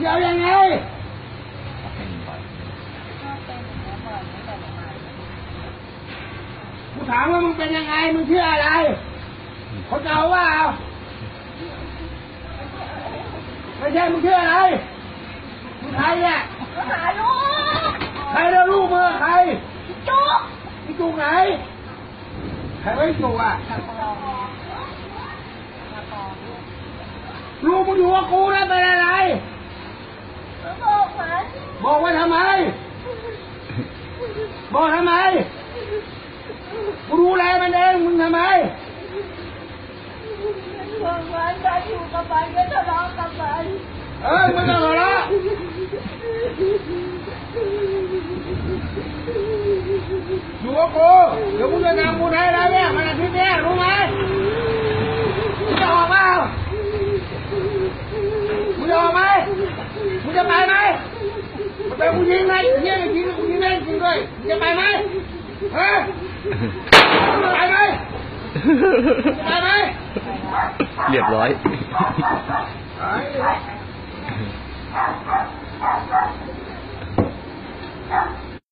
งเอายังไงกูถามว่ามึงเป็นยังไงมึงเชื่ออะไรเขาจะเอาว่าเอาไม่ใช่มึงเชื่ออะไรมึงใครเนี่ยหาลูกใครแล้วลูกมึงใครจุกพี่จุกไหนใครไว้จุกอ่ะลูกมึงอยู่กับกูนะเป็นอะไรบอกว่าทำไมบอกทำไมกูดูแลมันเองมึงทำไมมันจะอยู่กับมันก็ทะเลาะกับมันมึงจะทะเลาะอยู่กับกูเดี๋ยวกูจะนำกูให้แล้วเนี่ยมันอาทิตย์นี้รู้ไหมมึงจะออกมามึงจะออกไหมมึงจะไปไหมมึงไปกูยิงไหมยิงจริงกูยิงแม่จริงด้วยมึงจะไปไหมเฮ้ยมึงจะไปไหมไปไหมเรียบร้อย